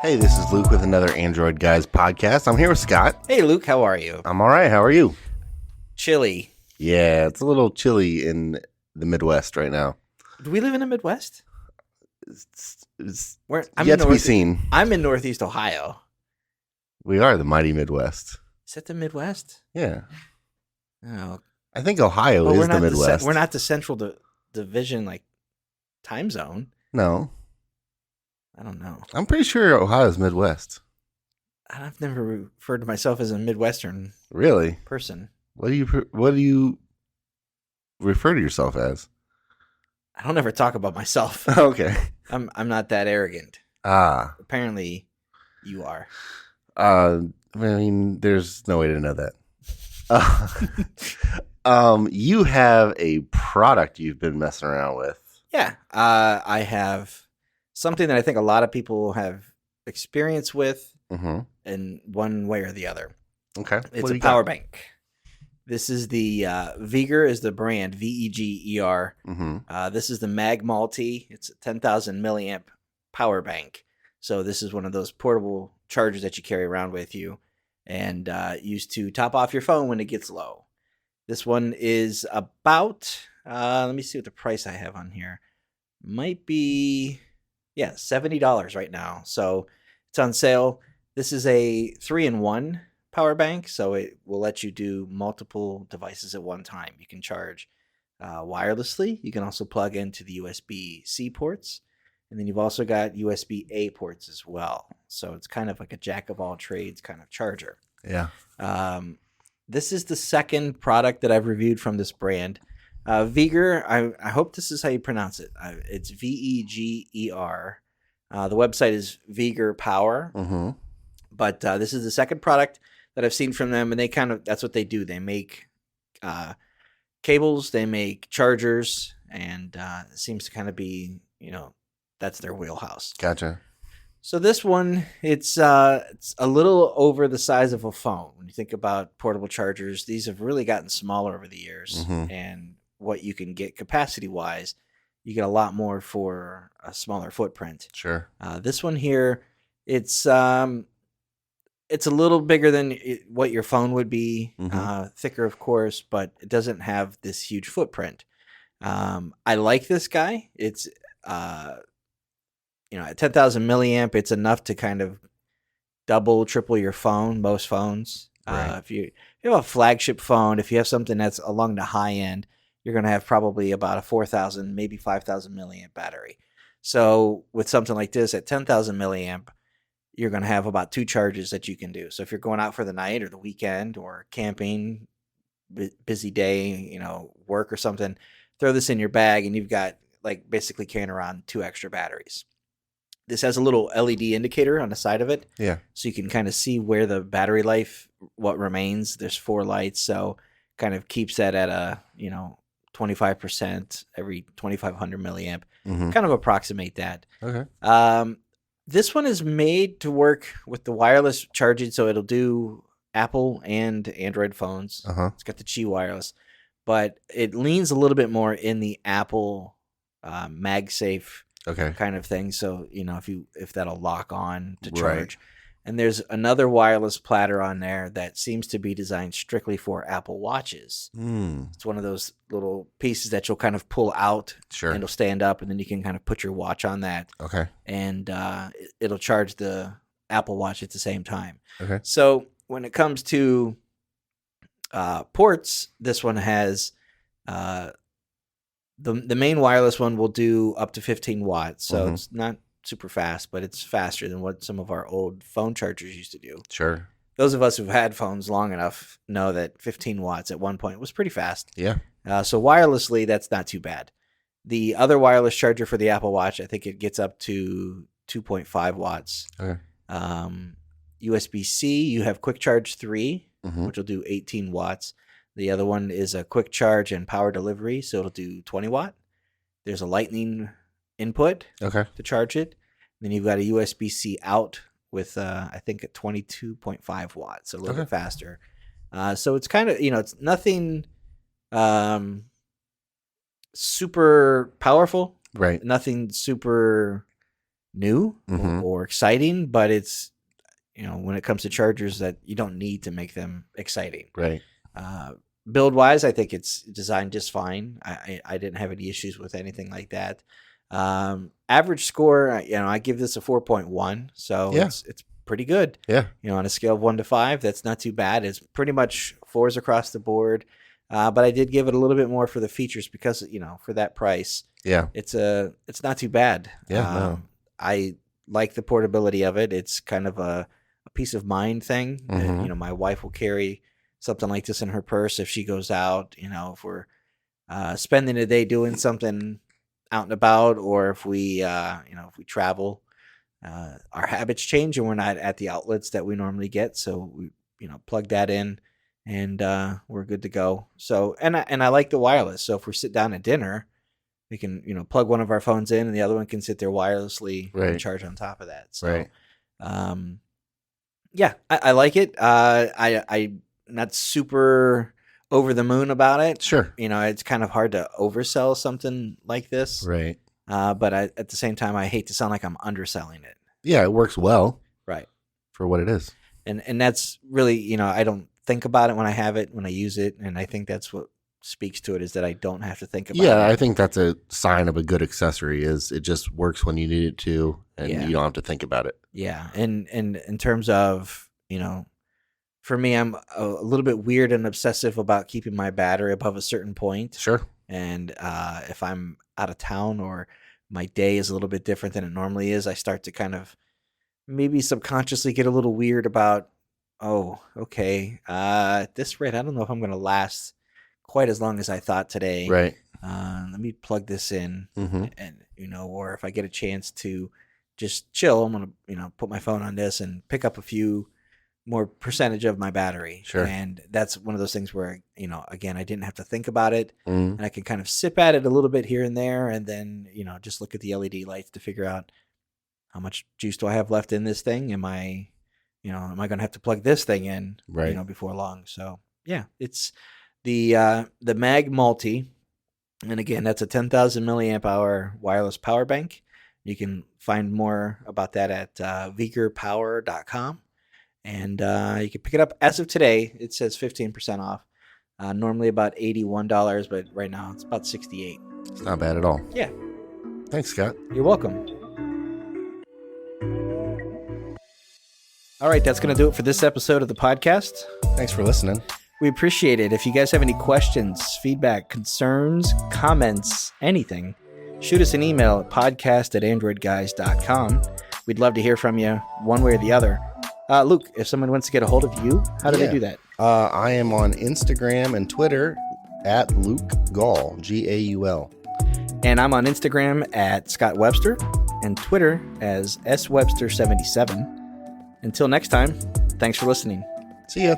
Hey, this is Luke with another Android Guys podcast. I'm here with Scott. Hey, Luke, how are you? I'm all right. How are you? Chilly. Yeah, it's a little chilly in the Midwest right now. Do we live in the Midwest? It's I'm yet to be seen. I'm in Northeast Ohio. We are the mighty Midwest. Is that the Midwest? Yeah. Oh, I think Ohio is the Midwest. We're not the Central Division, like, time zone. No. I don't know. I'm pretty sure Ohio's Midwest. I've never referred to myself as a Midwestern Really? person. What do you refer to yourself as? I don't ever talk about myself. Okay. I'm not that arrogant. Apparently, you are. I mean, there's no way to know that. You have a product you've been messing around with. Yeah. I have something that I think a lot of people have experience with in one way or the other. Okay. It's a power bank. This is the Veger is the brand, Veger. This is the MagMulti. It's a 10,000 milliamp power bank. So this is one of those portable chargers that you carry around with you and use to top off your phone when it gets low. This one is about, let me see what the price I have on here. Might be, $70 right now. So it's on sale. This is a 3-in-1 power bank, so it will let you do multiple devices at one time. You can charge wirelessly. You can also plug into the USB-C ports. And then you've also got USB-A ports as well. So it's kind of like a jack-of-all-trades kind of charger. Yeah. This is the second product that I've reviewed from this brand. Veger, I hope this is how you pronounce it. It's Veger. The website is Veger Power. But this is the second product that I've seen from them, and that's what they do. They make cables, they make chargers, and it seems to kind of be, that's their wheelhouse. Gotcha. So this one, it's a little over the size of a phone. When you think about portable chargers, these have really gotten smaller over the years, and what you can get capacity-wise, you get a lot more for a smaller footprint. Sure. This one here, it's a little bigger than what your phone would be, thicker, of course, but it doesn't have this huge footprint. I like this guy. It's at 10,000 milliamp, it's enough to kind of double, triple your phone, most phones. Right. If you have a flagship phone, if you have something that's along the high end, you're going to have probably about a 4,000, maybe 5,000 milliamp battery. So with something like this at 10,000 milliamp, you're going to have about 2 charges that you can do. So if you're going out for the night or the weekend or camping, busy day, work or something, throw this in your bag and you've got like basically carrying around 2 extra batteries. This has a little LED indicator on the side of it. Yeah. So you can kind of see where the battery life, what remains. There's 4 lights. So kind of keeps that at a, 25% every 2,500 milliamp. Kind of approximate that. Okay. This one is made to work with the wireless charging. So it'll do Apple and Android phones. It's got the Qi wireless, but it leans a little bit more in the Apple MagSafe kind of thing. So, if that'll lock on to charge. Right. And there's another wireless platter on there that seems to be designed strictly for Apple Watches. It's one of those little pieces that you'll kind of pull out. Sure. And it'll stand up, and then you can kind of put your watch on that. Okay. And it'll charge the Apple Watch at the same time. Okay. So when it comes to ports, this one has the main wireless one will do up to 15 watts. So it's not super fast, but it's faster than what some of our old phone chargers used to do. Sure. Those of us who've had phones long enough know that 15 watts at one point was pretty fast. Yeah. So wirelessly, that's not too bad. The other wireless charger for the Apple Watch, I think it gets up to 2.5 watts. Okay. USB-C, you have Quick Charge 3, which will do 18 watts. The other one is a quick charge and power delivery, so it'll do 20 watt. There's a lightning input to charge it. Then you've got a USB-C out with, I think, at 22.5 watts, so a little bit faster. So it's kind of, it's nothing super powerful. Right. Nothing super new or exciting, but it's, when it comes to chargers, that you don't need to make them exciting. Right. Build wise, I think it's designed just fine. I didn't have any issues with anything like that. Average score, I give this a 4.1, so it's pretty good. Yeah. On a scale of 1 to 5, that's not too bad. It's pretty much 4s across the board. But I did give it a little bit more for the features because, for that price, it's not too bad. Yeah. No. I like the portability of it. It's kind of a peace of mind thing. My wife will carry something like this in her purse if she goes out, if we're spending a day doing something out and about, or if we travel, our habits change and we're not at the outlets that we normally get. So we, plug that in and we're good to go. So, and I like the wireless. So if we sit down at dinner, we can, plug one of our phones in and the other one can sit there wirelessly and charge on top of that. So, I like it. I'm not super over the moon about it. Sure. It's kind of hard to oversell something like this. Right. But at the same time, I hate to sound like I'm underselling it. Yeah, it works well. Right. For what it is. And that's really, I don't think about it when I have it, when I use it. And I think that's what speaks to it, is that I don't have to think about it. Yeah, I think that's a sign of a good accessory, is it just works when you need it to, and you don't have to think about it. Yeah. And in terms of, for me, I'm a little bit weird and obsessive about keeping my battery above a certain point. Sure. And if I'm out of town or my day is a little bit different than it normally is, I start to kind of maybe subconsciously get a little weird about, at this rate, I don't know if I'm going to last quite as long as I thought today. Right. Let me plug this in and, or if I get a chance to just chill, I'm going to, put my phone on this and pick up a few more percentage of my battery. Sure. And that's one of those things where, again, I didn't have to think about it and I can kind of sip at it a little bit here and there. And then, just look at the LED lights to figure out how much juice do I have left in this thing? Am I going to have to plug this thing in, before long? So yeah, it's the MagMulti. And again, that's a 10,000 milliamp hour wireless power bank. You can find more about that at VegerPower.com. And you can pick it up as of today. It says 15% off. Normally about $81, but right now it's about $68. It's not bad at all. Yeah. Thanks, Scott. You're welcome. All right, that's going to do it for this episode of the podcast. Thanks for listening. We appreciate it. If you guys have any questions, feedback, concerns, comments, anything, shoot us an email at podcast@AndroidGuys.com. We'd love to hear from you one way or the other. Luke, if someone wants to get a hold of you, how do they do that? I am on Instagram and Twitter at Luke Gaul, Gaul. And I'm on Instagram at Scott Webster and Twitter as SWebster77. Until next time, thanks for listening. See ya.